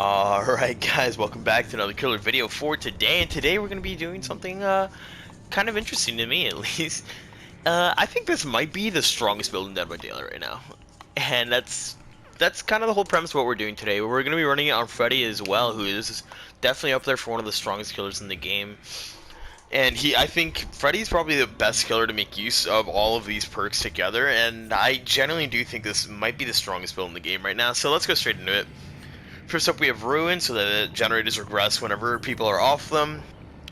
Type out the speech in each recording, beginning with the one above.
Alright guys, welcome back to another killer video for today, and today we're going to be doing something kind of interesting to me at least. I think this might be the strongest build in Dead by Daylight right now, and that's kind of the whole premise of what we're doing today. We're going to be running it on Freddy as well, who is definitely up there for one of the strongest killers in the game. And I think Freddy's probably the best killer to make use of all of these perks together, and I genuinely do think this might be the strongest build in the game right now, so let's go straight into it. First up, we have Ruin, so that the generators regress whenever people are off them.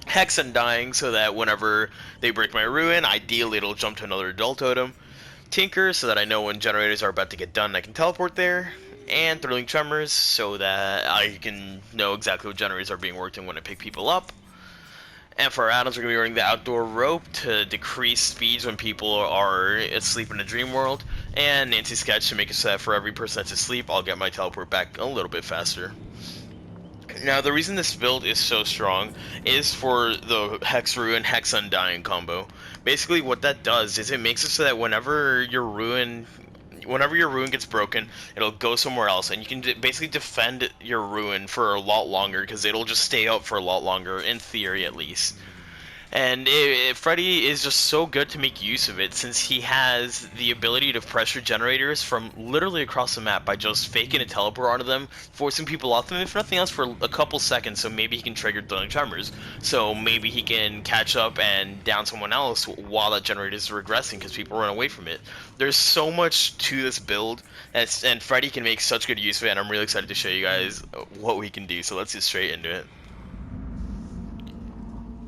Hex Undying, so that whenever they break my Ruin, ideally it'll jump to another adult totem. Tinker, so that I know when generators are about to get done, I can teleport there. And Thrilling Tremors, so that I can know exactly what generators are being worked in when I pick people up. And for our add-ons, we're going to be running the Outdoor Rope to decrease speeds when people are asleep in the dream world, and Nancy Sketch to make it so that for every person that's asleep, I'll get my teleport back a little bit faster. Now, the reason this build is so strong is for the Hex Ruin, Hex Undying combo. Basically, what that does is it makes it so that whenever your Ruin gets broken, it'll go somewhere else, and you can basically defend your Ruin for a lot longer, because it'll just stay up for a lot longer, in theory at least. And Freddy is just so good to make use of it, since he has the ability to pressure generators from literally across the map by just faking a teleport onto them, forcing people off them, if nothing else, for a couple seconds, so maybe he can trigger Thrilling Tremors. So maybe he can catch up and down someone else while that generator is regressing, because people run away from it. There's so much to this build, and Freddy can make such good use of it, and I'm really excited to show you guys what we can do, so let's get straight into it.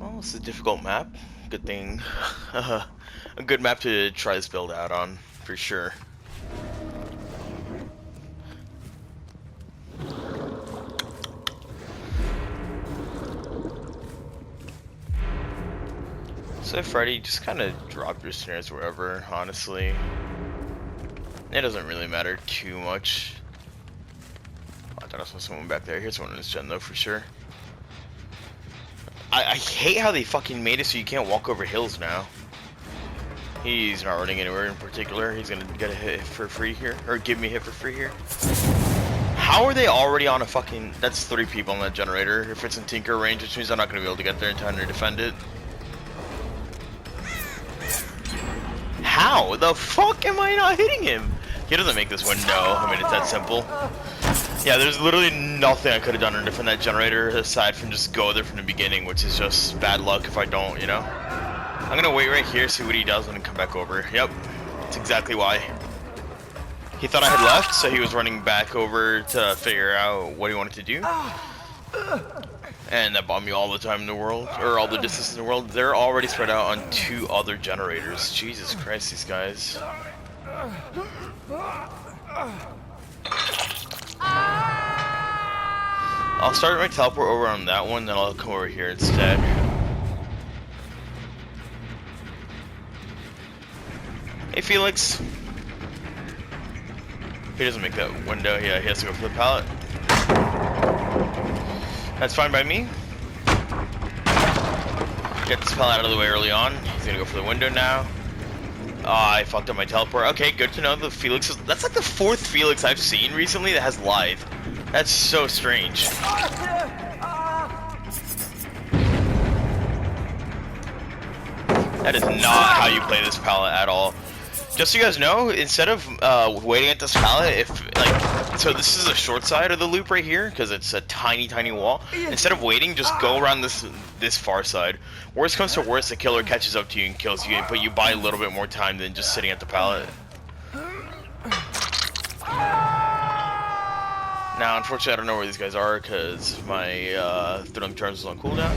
Well, it's a difficult map. Good thing. A good map to try this build out on, for sure. So Freddy, just kind of drop your snares wherever, honestly. It doesn't really matter too much. Oh, I thought I saw someone back there. Here's one in this gen though, for sure. I hate how they fucking made it so you can't walk over hills now. He's not running anywhere in particular. He's gonna get a hit for free here, or give me a hit for free here. How are they already on a fucking... That's 3 people on that generator. If it's in Tinker range, which means I'm not gonna be able to get there in time to defend it. How the fuck am I not hitting him? He doesn't make this window. I mean, it's that simple. Yeah, there's literally nothing I could have done to defend that generator aside from just go there from the beginning, which is just bad luck if I don't, you know? I'm gonna wait right here, see what he does, and then come back over. Yep, that's exactly why. He thought I had left, so he was running back over to figure out what he wanted to do. And that bought me all the time in the world, or all the distance in the world. They're already spread out on 2 other generators. Jesus Christ, these guys. I'll start my teleport over on that one, then I'll come over here instead. Hey Felix. He doesn't make that window. Yeah, he has to go for the pallet. That's fine by me. Get this pallet out of the way early on. He's gonna go for the window now. I fucked up my teleport. Okay, good to know the Felix is... That's like the 4th Felix I've seen recently that has Lithe. That's so strange. That is not how you play this pallet at all. Just so you guys know, instead of waiting at this pallet, if like, so this is a short side of the loop right here because it's a tiny wall. Instead of waiting, just go around this far side. Worst comes to worst, the killer catches up to you and kills you, but you buy a little bit more time than just sitting at the pallet. Now, unfortunately, I don't know where these guys are because my Thrilling Tremors is on cooldown.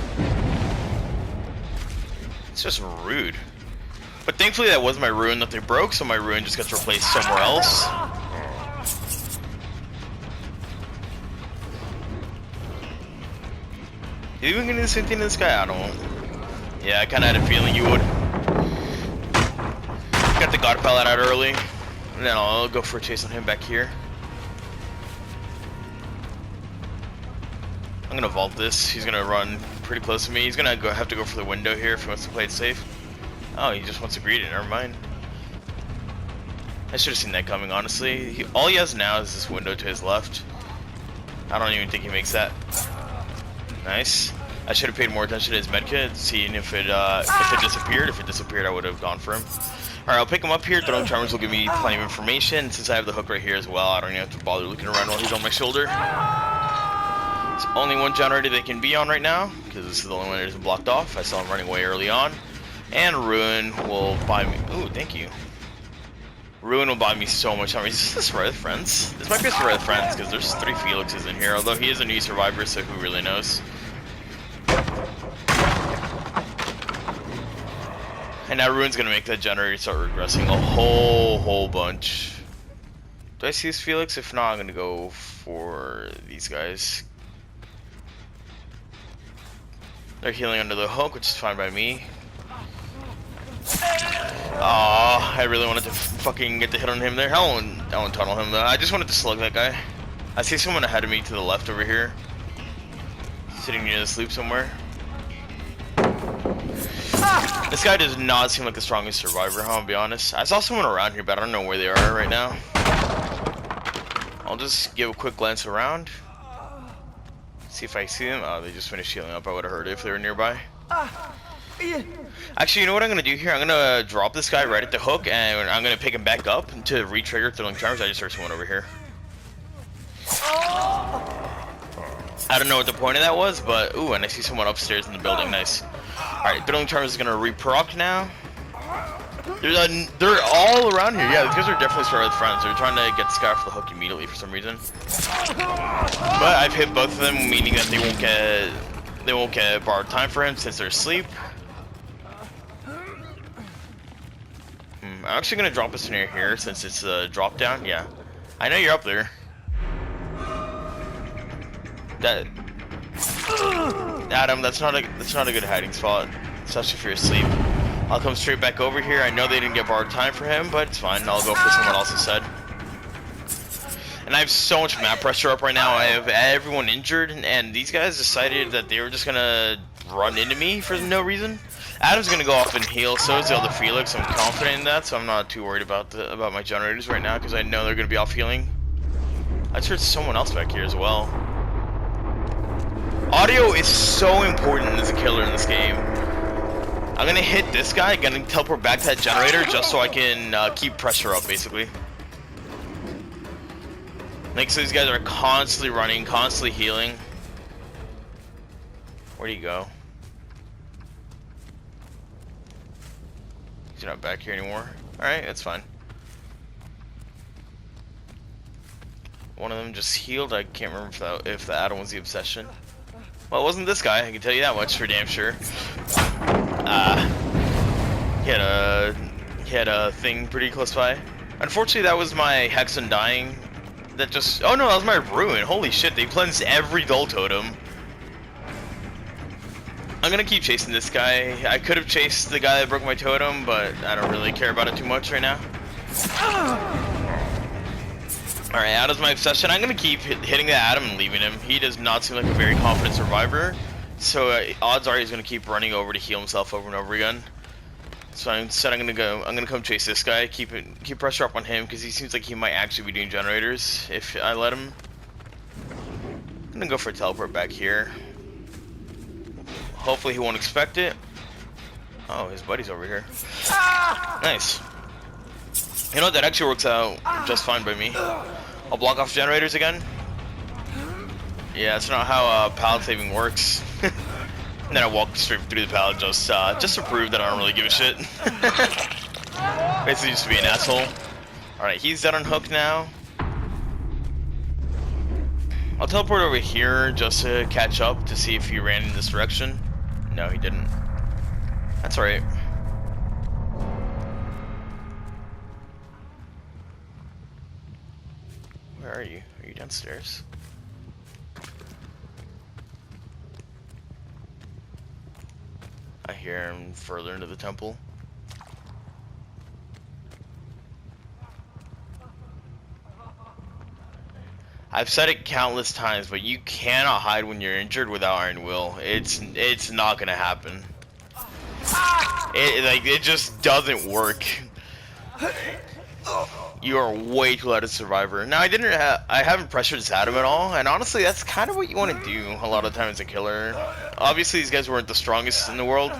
It's just rude. But thankfully that was my Ruin that they broke, so my Ruin just gets replaced somewhere else. Are you even gonna do the same thing to this guy? I don't. Yeah, I kinda had a feeling you would. Got the God Pallet out early. And then I'll go for a chase on him back here. I'm gonna vault this. He's gonna run pretty close to me. He's gonna have to go for the window here if he wants to play it safe. Oh, he just wants to greet it. Never mind. I should have seen that coming, honestly. All he has now is this window to his left. I don't even think he makes that. Nice. I should have paid more attention to his medkit, seeing if it disappeared. If it disappeared, I would have gone for him. Alright, I'll pick him up here. Throwing charmers will give me plenty of information. Since I have the hook right here as well, I don't even have to bother looking around while he's on my shoulder. It's only one generator they can be on right now, because this is the only one that isn't blocked off. I saw him running away early on. And Ruin will buy me... Ooh, thank you. Ruin will buy me so much time. Is this Red Friends? This might be his Red Friends, because there's 3 Felixes in here, although he is a new survivor, so who really knows? And now Ruin's gonna make that generator start regressing a whole bunch. Do I see this Felix? If not, I'm gonna go for these guys. They're healing under the hook, which is fine by me. Aw, I really wanted to fucking get the hit on him there. I won't tunnel him though. I just wanted to slug that guy. I see someone ahead of me to the left over here. Sitting near the sloop somewhere. This guy does not seem like the strongest survivor, I'll be honest. I saw someone around here, but I don't know where they are right now. I'll just give a quick glance around. See if I see them. Oh, they just finished healing up. I would have heard it if they were nearby. Actually, you know what I'm going to do here? I'm going to drop this guy right at the hook, and I'm going to pick him back up to re-trigger throwing charms. I just heard someone over here. I don't know what the point of that was, but... Ooh, and I see someone upstairs in the building. Nice. Alright, throwing charms is going to re-proc now. They're all around here. Yeah, these guys are definitely started with friends. They're trying to get this guy off the hook immediately for some reason. But I've hit both of them, meaning that they won't get borrowed time for him since they're asleep. I'm actually gonna drop a snare here since it's a drop down. Yeah, I know you're up there. Adam, that's not a good hiding spot, especially if you're asleep. I'll come straight back over here. I know they didn't get borrowed time for him, but it's fine. I'll go for someone else instead. And I have so much map pressure up right now. I have everyone injured, and these guys decided that they were just gonna run into me for no reason. Adam's gonna go off and heal, so is the other Felix. I'm confident in that, so I'm not too worried about my generators right now, because I know they're gonna be off healing. I just heard someone else back here as well. Audio is so important as a killer in this game. I'm gonna hit this guy, gonna teleport back to that generator just so I can keep pressure up, basically. Like, so these guys are constantly running, constantly healing. Where'd he go? He's not back here anymore. Alright, that's fine. One of them just healed. I can't remember if the Adam was the obsession. Well, it wasn't this guy, I can tell you that much for damn sure. He had a thing pretty close by. Unfortunately, that was my Hex Undying. That just... Oh no, that was my Ruin. Holy shit, they cleansed every Dull Totem. I'm gonna keep chasing this guy. I could have chased the guy that broke my totem, but I don't really care about it too much right now. Alright, Adam's my obsession. I'm gonna keep hitting the Adam and leaving him. He does not seem like a very confident survivor. So odds are he's gonna keep running over to heal himself over and over again. So instead I'm gonna come chase this guy, keep pressure up on him, because he seems like he might actually be doing generators if I let him. I'm gonna go for a teleport back here. Hopefully he won't expect it. Oh, his buddy's over here. Nice. You know what, that actually works out just fine by me. I'll block off generators again. Yeah, that's not how pallet saving works. And then I walk straight through the pallet just to prove that I don't really give a shit. Basically just to be an asshole. Alright, he's dead on hook now. I'll teleport over here just to catch up to see if he ran in this direction. No, he didn't. That's alright. Where are you? Are you downstairs? I hear him further into the temple. I've said it countless times, but you cannot hide when you're injured without Iron Will. It's not gonna happen. It just doesn't work. You are way too loud as a survivor. Now I haven't pressured this Adam at all, and honestly, that's kind of what you want to do a lot of times as a killer. Obviously, these guys weren't the strongest in the world,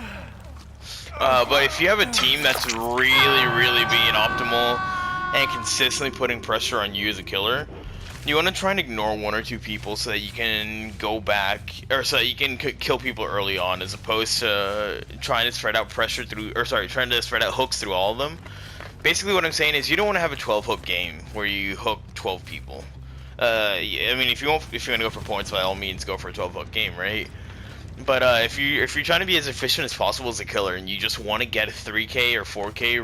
but if you have a team that's really being optimal and consistently putting pressure on you as a killer, you want to try and ignore one or two people so that you can go back, or so that you can kill people early on, as opposed to trying to spread out pressure through, or sorry, trying to spread out hooks through all of them. Basically, what I'm saying is you don't want to have a 12-hook game where you hook 12 people. I mean, if you're gonna go for points, by all means, go for a 12-hook game, right? But if you're trying to be as efficient as possible as a killer, and you just want to get 3K or 4K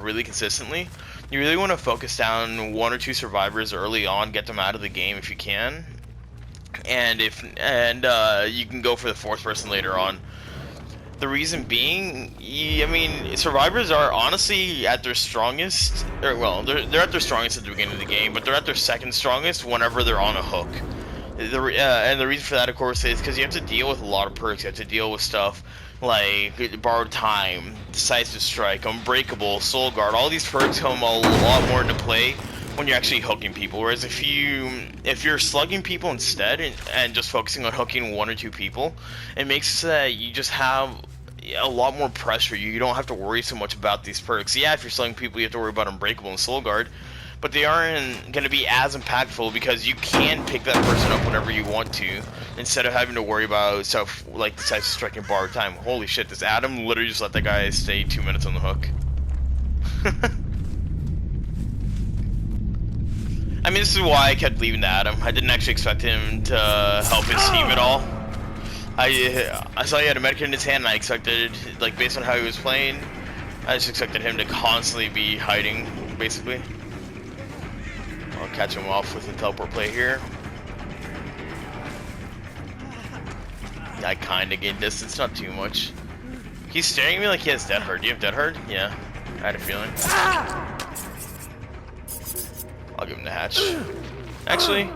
really consistently, you really want to focus down one or two survivors early on, get them out of the game if you can, and you can go for the fourth person later on. The reason being, I mean, survivors are honestly at their strongest, or well, they're at their strongest at the beginning of the game, but they're at their second strongest whenever they're on a hook. And the reason for that, of course, is because you have to deal with a lot of perks. You have to deal with stuff like Borrowed Time, Decisive Strike, Unbreakable, Soul Guard. All these perks come a lot more into play when you're actually hooking people. Whereas if you're slugging people instead and just focusing on hooking one or two people, it makes you just have a lot more pressure. You don't have to worry so much about these perks. Yeah, if you're slugging people, you have to worry about Unbreakable and Soul Guard, but they aren't going to be as impactful because you can pick that person up whenever you want to, instead of having to worry about stuff like Decisive Strike and Borrowed Time. Holy shit, this Adam literally just let that guy stay 2 minutes on the hook. I mean, this is why I kept leaving the Adam. I didn't actually expect him to help his team at all. I saw he had a medikit in his hand, and I expected, like, based on how he was playing, I just expected him to constantly be hiding, basically. I'll catch him off with the teleport play here. I kinda gained distance, not too much. He's staring at me like he has Dead Hard. Do you have Dead Hard? Yeah, I had a feeling. I'll give him the hatch. Actually,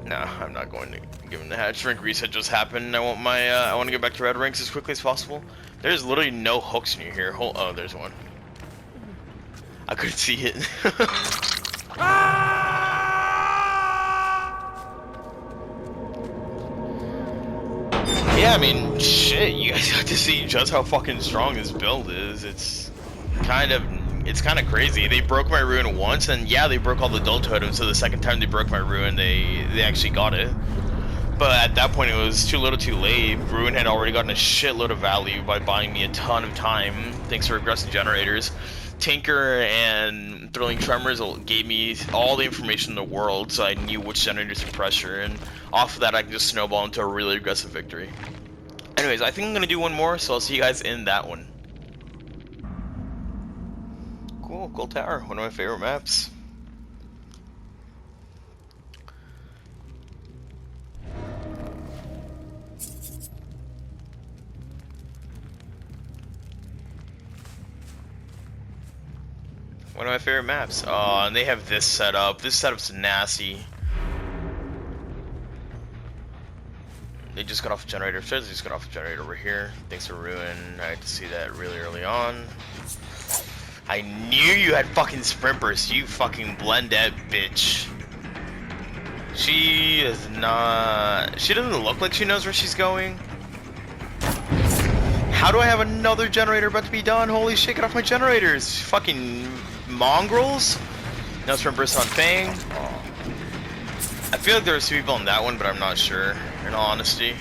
no, I'm not going to give him the hatch. Rank reset just happened. I want to get back to red ranks as quickly as possible. There's literally no hooks near here. Oh, there's one. I couldn't see it. Yeah, I mean, shit, you guys got to see just how fucking strong this build is. It's kind of crazy. They broke my ruin once, and yeah, they broke all the dull totems, so the second time they broke my ruin, they actually got it. But at that point, it was too little too late. Ruin had already gotten a shitload of value by buying me a ton of time, thanks to regressive generators. Tinker and Thrilling Tremors gave me all the information in the world, so I knew which generators to pressure, and off of that I can just snowball into a really aggressive victory. Anyways, I think I'm gonna do one more, so I'll see you guys in that one. Cool, Gold Tower, one of my favorite maps. One of my favorite maps. Oh, and they have this setup. This setup's nasty. They just got off a generator upstairs. They just got off a generator over here. Thanks for Ruin. I had to see that really early on. I knew you had fucking sprint burst, you fucking blendette bitch. She is not... She doesn't look like she knows where she's going. How do I have another generator about to be done? Holy shit, get off my generators. Fucking mongrels. No sprint burst on Fang. Oh. I feel like there was two people on that one, but I'm not sure, in all honesty.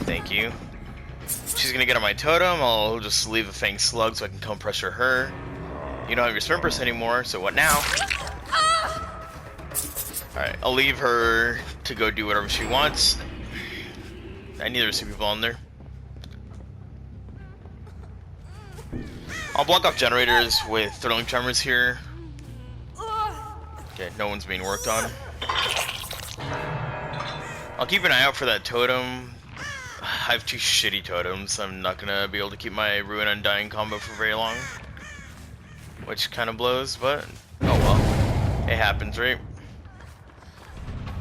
Thank you. She's gonna get on my totem. I'll just leave a Fang Slug so I can come pressure her. You don't have your sprint burst anymore, so what now? Alright, I'll leave her to go do whatever she wants. I knew there was two people on there. I'll block off generators with Thrilling Tremors here. Okay, no one's being worked on. I'll keep an eye out for that totem. I have two shitty totems. I'm not gonna be able to keep my Ruin Undying combo for very long. Which kind of blows, but oh well. It happens, right?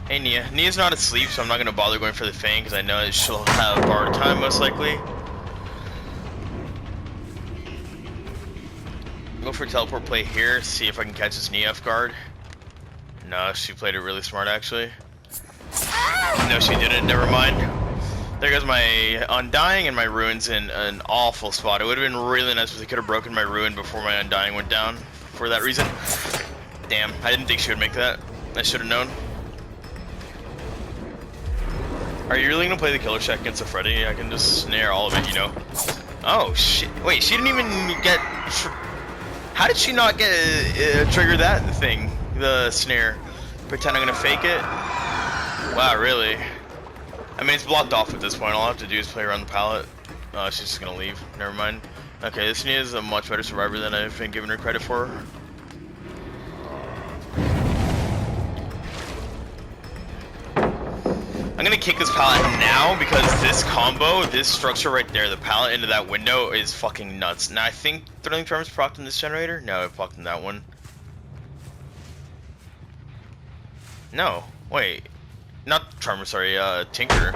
Hey Nia. Nia's not asleep, so I'm not gonna bother going for the Fang because I know that she'll have Borrowed Time most likely. go for teleport play here, see if I can catch this knee off guard. No, she played it really smart actually. No, she didn't, never mind. There goes my Undying and my Ruin's in an awful spot. It would have been really nice if they could have broken my Ruin before my Undying went down for that reason. Damn, I didn't think she would make that. I should have known. Are you really gonna play the killer check against the Freddy? I can just snare all of it, you know. Oh shit! Wait, she didn't even get. How did she not get trigger that thing? The snare. Pretend I'm gonna fake it. Wow, really? I mean, it's blocked off at this point. All I have to do is play around the pallet. Oh, she's just gonna leave. Never mind. Okay, this Nia is a much better survivor than I've been giving her credit for. I'm gonna kick this pallet now because this combo, this structure right there, the pallet into that window is fucking nuts. Now I think Thrilling Tremors procced in this generator? No, it procced in that one. No, wait. Not Tremor, sorry, Tinker.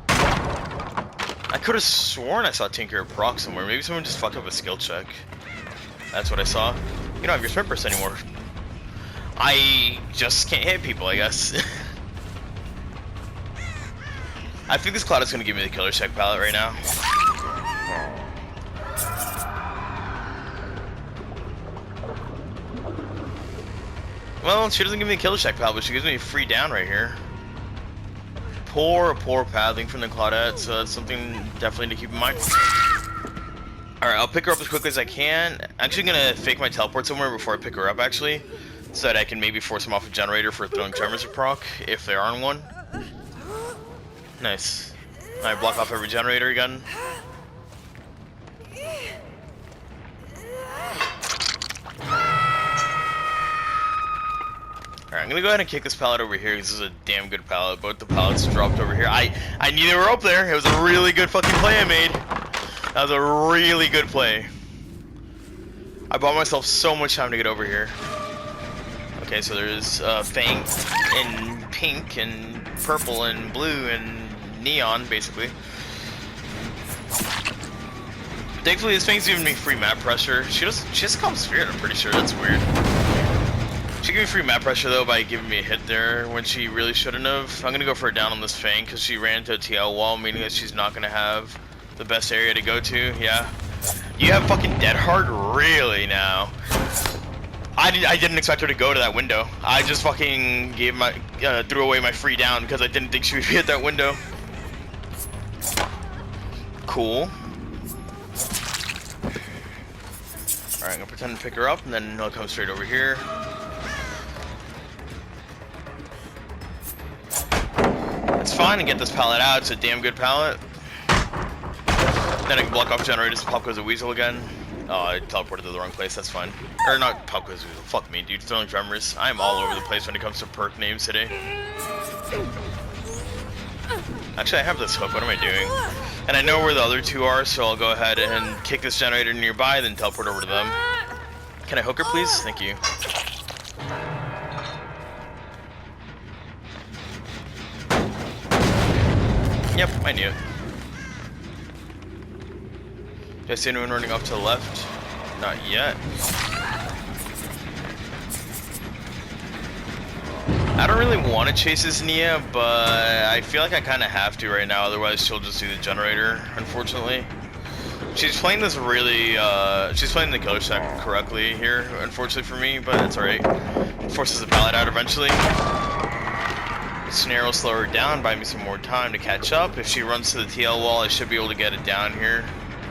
I could have sworn I saw Tinker proc somewhere. Maybe someone just fucked up a skill check. That's what I saw. You don't have your sprint burst anymore. I just can't hit people, I guess. I think this Cloud is going to give me the killer check palette right now. Well, she doesn't give me the killer check palette, but she gives me a free down right here. Poor pathing from the Claudette, so that's something definitely to keep in mind. Alright, I'll pick her up as quickly as I can. I'm actually going to fake my teleport somewhere before I pick her up, actually. So that I can maybe force him off a generator for throwing Tremors or proc, if there aren't one. Nice. I block off every generator again. Alright, I'm gonna go ahead and kick this pallet over here because this is a damn good pallet. Both the pallets dropped over here. I knew they were up there. It was a really good fucking play I made. That was a really good play. I bought myself so much time to get over here. Okay, so there's Fang in pink and purple and blue and neon, basically. Thankfully, this Fang's giving me free map pressure. She has Calm Spirit, I'm pretty sure. That's weird. She gave me free map pressure though by giving me a hit there when she really shouldn't have. I'm gonna go for a down on this Fang because she ran into a TL wall, meaning that she's not gonna have the best area to go to. Yeah. You have fucking Dead Hard? Really now? I didn't expect her to go to that window. I just fucking gave my threw away my free down because I didn't think she would be at that window. Cool. Alright, I'm gonna pretend to pick her up and then I'll come straight over here. It's fine to get this pallet out. It's a damn good pallet. Then I can block off generators. Pop goes a weasel again. Oh, I teleported to the wrong place. That's fine. Or not Pop goes a weasel. Fuck me, dude. Thrilling Tremors. I'm all over the place when it comes to perk names today. Actually, I have this hook. What am I doing? And I know where the other two are, so I'll go ahead and kick this generator nearby, then teleport over to them. Can I hook her, please? Thank you. Yep, I knew it. Do I see anyone running off to the left? Not yet. I don't really want to chase this Nia, but I feel like I kind of have to right now, otherwise she'll just do the generator, unfortunately. She's playing this really, she's playing the killer check correctly here, unfortunately for me, but it's alright. Forces the pallet out eventually. The snare will slow her down, buy me some more time to catch up. If she runs to the TL wall, I should be able to get it down here.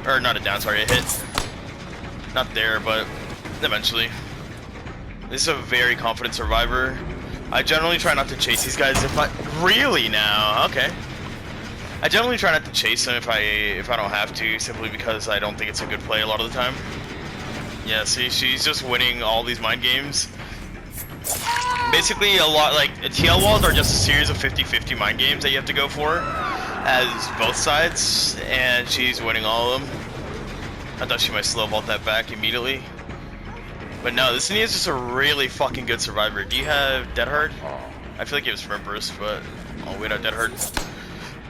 Or not a down, sorry, a hit. Not there, but eventually. This is a very confident survivor. I generally try not to chase these guys if I... Really now? Okay. I generally try not to chase them if I don't have to, simply because I don't think it's a good play a lot of the time. Yeah, see, she's just winning all these mind games. Basically, a lot, like, TL walls are just a series of 50-50 mind games that you have to go for, as both sides, and she's winning all of them. I thought she might slow vault that back immediately. But no, this Nia is just a really fucking good survivor. Do you have Dead Hard? I feel like you have Sprint Burst, but I'll wait out Dead Hard.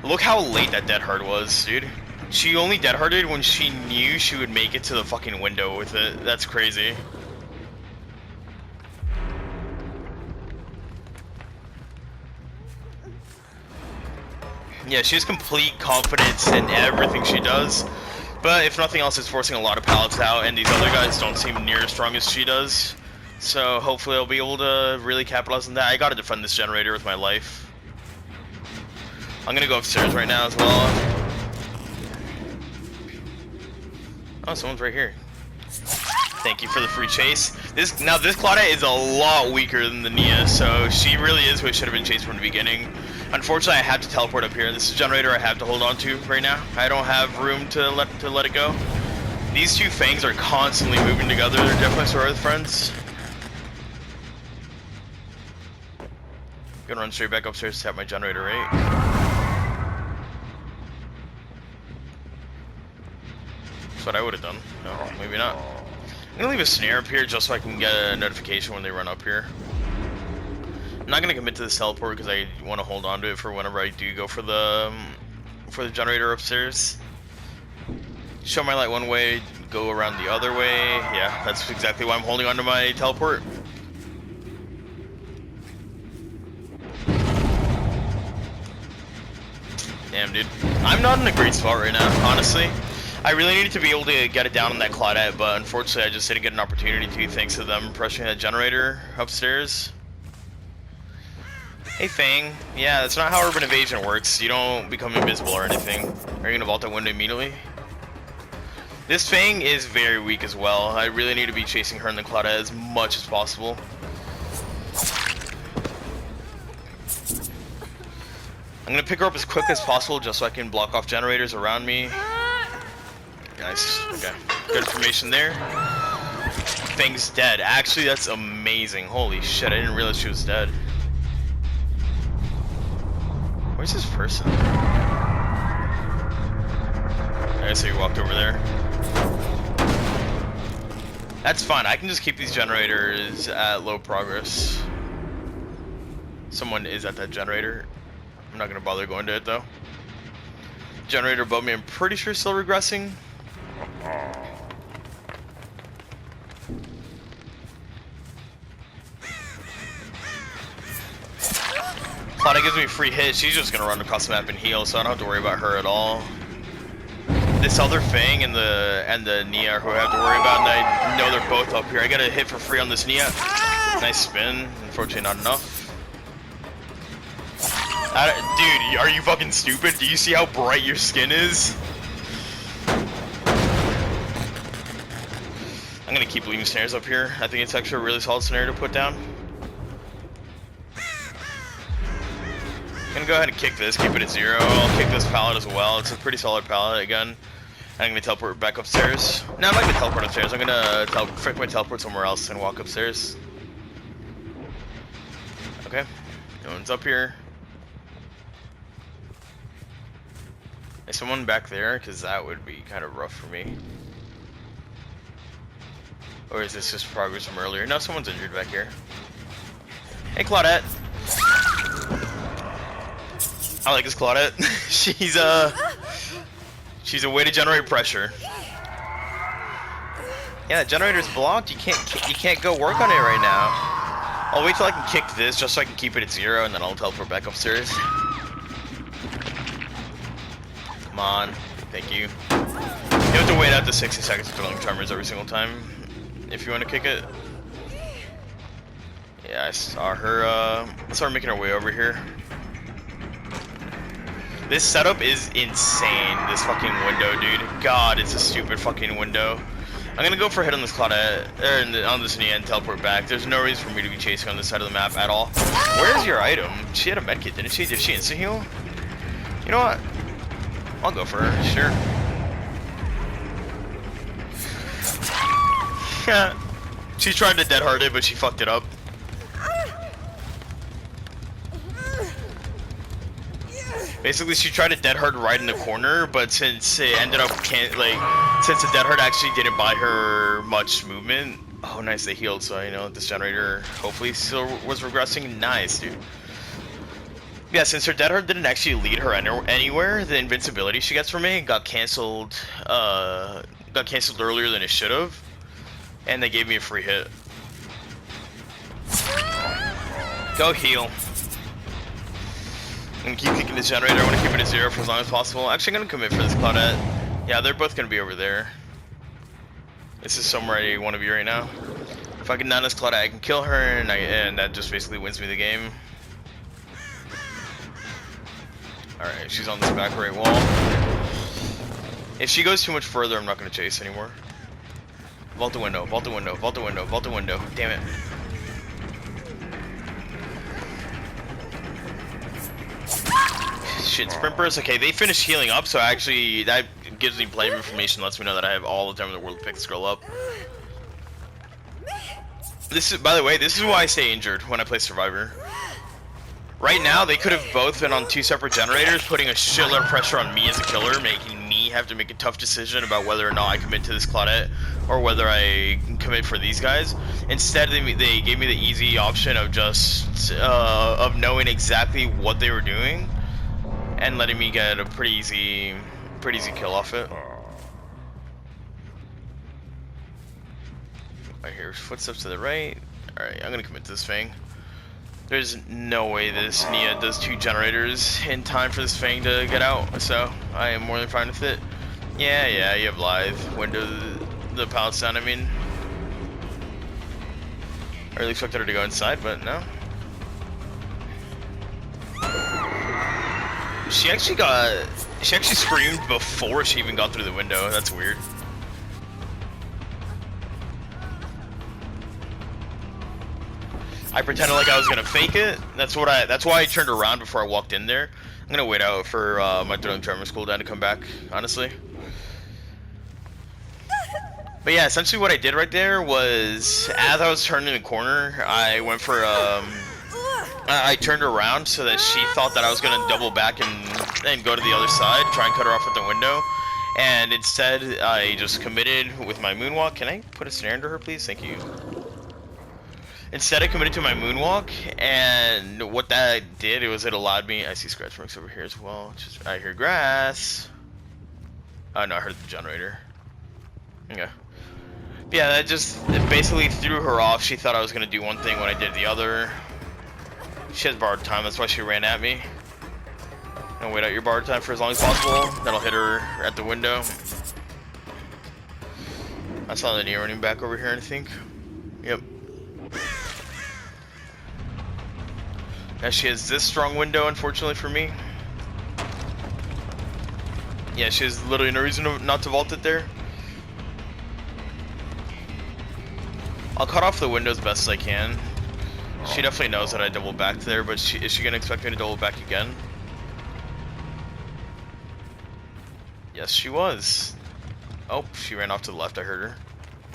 Look how late that Dead Hard was, dude. She only dead-hearted when she knew she would make it to the fucking window with it. That's crazy. Yeah, she has complete confidence in everything she does. But if nothing else, it's forcing a lot of pallets out, and these other guys don't seem near as strong as she does. So hopefully I'll be able to really capitalize on that. I gotta defend this generator with my life. I'm gonna go upstairs right now as well. Oh, someone's right here. Thank you for the free chase. This Claudette is a lot weaker than the Nia, so she really is who should have been chased from the beginning. Unfortunately, I have to teleport up here. This is a generator I have to hold on to right now. I don't have room to let it go. These two fangs are constantly moving together. They're definitely sort of friends. Gonna run straight back upstairs to tap my generator, right? That's what I would have done. No, maybe not. I'm gonna leave a snare up here just so I can get a notification when they run up here. I'm not gonna commit to this teleport because I want to hold on to it for whenever I do go for the generator upstairs. Show my light one way, go around the other way. Yeah, that's exactly why I'm holding on to my teleport. Damn, dude. I'm not in a great spot right now, honestly. I really needed to be able to get it down on that Claudette, but unfortunately I just didn't get an opportunity to thanks to them pressuring that generator upstairs. Hey Fang, yeah, that's not how urban evasion works. You don't become invisible or anything. Are you gonna vault that window immediately? This Fang is very weak as well. I really need to be chasing her in the Claudette as much as possible. I'm gonna pick her up as quick as possible just so I can block off generators around me. Nice. Okay. Good information there. Fang's dead. Actually, that's amazing. Holy shit, I didn't realize she was dead. Where's this person? I see he walked over there. That's fine. I can just keep these generators at low progress. Someone is at that generator. I'm not gonna bother going to it though. Generator above me, I'm pretty sure still regressing. Claudia gives me a free hit. She's just gonna run across the map and heal, so I don't have to worry about her at all. This other Fang and the Nia are who I have to worry about, and I know they're both up here. I got a hit for free on this Nia. Nice spin. Unfortunately, not enough. Dude, are you fucking stupid? Do you see how bright your skin is? I'm gonna keep leaving snares up here. I think it's actually a really solid snare to put down. I'm gonna go ahead and kick this, keep it at 0. I'll kick this pallet as well. It's a pretty solid pallet again. I'm gonna teleport back upstairs. No, I'm not gonna teleport upstairs. I'm gonna frick my teleport somewhere else and walk upstairs. Okay, no one's up here. Is someone back there? Because that would be kind of rough for me. Or is this just progress from earlier? No, someone's injured back here. Hey, Claudette. I like this Claudette. She's a way to generate pressure. Yeah, the generator's blocked. You can't go work on it right now. I'll wait till I can kick this just so I can keep it at 0, and then I'll teleport back upstairs. Come on, thank you. You have to wait out the 60 seconds of throwing tremors every single time if you want to kick it. Yeah, I saw her. Let's start making our way over here. This setup is insane. This fucking window, dude. God, it's a stupid fucking window. I'm gonna go for a hit on this Claudette, on this Nia and teleport back. There's no reason for me to be chasing on this side of the map at all. Where's your item? She had a medkit, didn't she? Did she instant heal? You know what? I'll go for her, sure. She tried to dead hard it, but she fucked it up. Basically, she tried to dead hard right in the corner, but since it ended up since the dead hard actually didn't buy her much movement. Oh, nice, they healed, so I know this generator hopefully still was regressing. Nice, dude. Yeah, since her dead hard didn't actually lead her anywhere, the invincibility she gets from me got canceled. Got canceled earlier than it should have, and they gave me a free hit. Go heal. I'm gonna keep kicking this generator. I want to keep it at 0 for as long as possible. Actually, I'm gonna commit for this Claudette. Yeah, they're both gonna be over there. This is somewhere I want to be right now. If I can down this Claudette, I can kill her, and that just basically wins me the game. Alright, she's on this back right wall. If she goes too much further, I'm not going to chase anymore. Vault the window, vault the window, vault the window, vault the window. Damn it. Shit, sprint burst. Okay, they finished healing up, so actually that gives me plenty of information, lets me know that I have all the time in the world to pick this girl up. This is, by the way, this is why I stay injured when I play Survivor. Right now, they could have both been on 2 separate generators, putting a shitload of pressure on me as a killer, making me have to make a tough decision about whether or not I commit to this Claudette, or whether I commit for these guys. Instead, they gave me the easy option of just, of knowing exactly what they were doing, and letting me get a pretty easy kill off it. I hear footsteps to the right. Alright, I'm gonna commit to this thing. There's no way this Nia does 2 generators in time for this Fang to get out, so I am more than fine with it. Yeah, you have live window the palace down, I mean. I really expected her to go inside, but no. She actually screamed before she even got through the window. That's weird. I pretended like I was gonna fake it. That's why I turned around before I walked in there. I'm gonna wait out for my throwing charmer's cooldown to come back, honestly. But yeah, essentially what I did right there was, as I was turning the corner, I went for I turned around so that she thought that I was gonna double back and go to the other side, try and cut her off at the window. And instead, I just committed with my moonwalk. Can I put a snare into her, please? Thank you. Instead, I committed to my moonwalk, and what that did, it allowed me. I see scratch marks over here as well. I hear grass. Oh no, I heard the generator. Okay. Yeah, that it basically threw her off. She thought I was gonna do one thing when I did the other. She has borrowed time, that's why she ran at me. And wait out your borrowed time for as long as possible. That'll hit her at the window. I saw the Nia running back over here, I think. Yep. Now she has this strong window, unfortunately for me. Yeah, she has literally no reason not to vault it there. I'll cut off the window as best as I can. She definitely knows that I double backed there, but is she gonna expect me to double back again? Yes, she was. Oh, she ran off to the left, I heard her.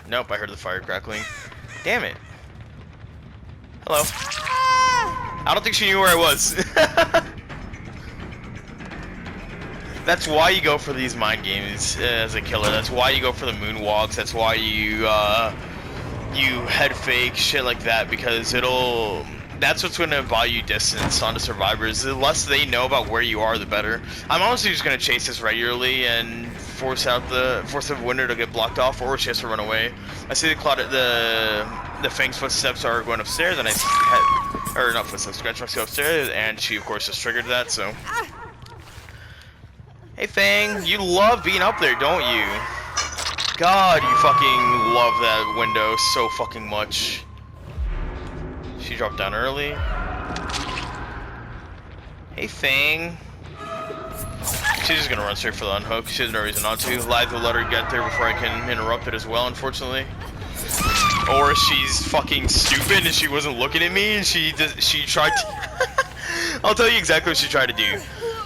Nope, I heard the fire crackling. Damn it. Hello. I don't think she knew where I was. That's why you go for these mind games as a killer. That's why you go for the moonwalks. That's why you head fake, shit like that, because that's what's gonna buy you distance onto survivors. The less they know about where you are, the better. I'm honestly just gonna chase this regularly and force the window to get blocked off, or she has to run away. I see the Fang's footsteps are going upstairs, and or not footsteps, scratch marks go upstairs, and she of course just triggered that, so. Hey Fang, you love being up there, don't you? God, you fucking love that window so fucking much. She dropped down early. Hey Fang. She's just gonna run straight for the unhook. She has no reason not to. Live will let her get there before I can interrupt it as well, unfortunately. Or she's fucking stupid and she wasn't looking at me and she tried to I'll tell you exactly what she tried to do.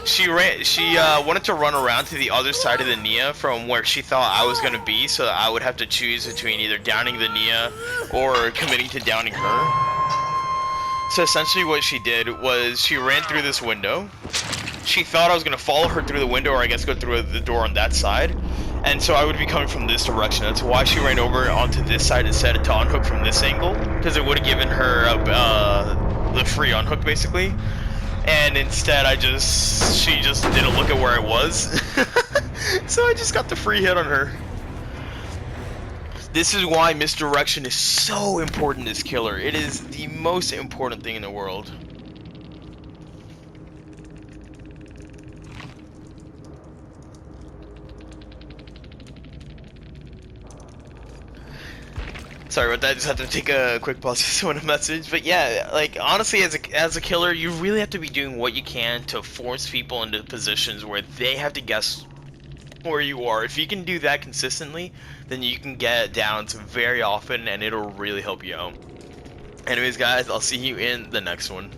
She wanted to run around to the other side of the Nia from where she thought I was gonna be, so that I would have to choose between either downing the Nia or committing to downing her. So essentially what she did was she ran through this window. She thought I was gonna follow her through the window, or I guess go through the door on that side. And so I would be coming from this direction. That's why she ran over onto this side instead of to unhook from this angle, because it would have given her the free unhook basically. and instead she just didn't look at where I was. So I just got the free hit on her. This is why misdirection is so important in this killer. It is the most important thing in the world. Sorry about that, I just had to take a quick pause to send a message. But yeah, like, honestly, as a killer, you really have to be doing what you can to force people into positions where they have to guess where you are. If you can do that consistently, then you can get downs very often, and it'll really help you out. Anyways, guys, I'll see you in the next one.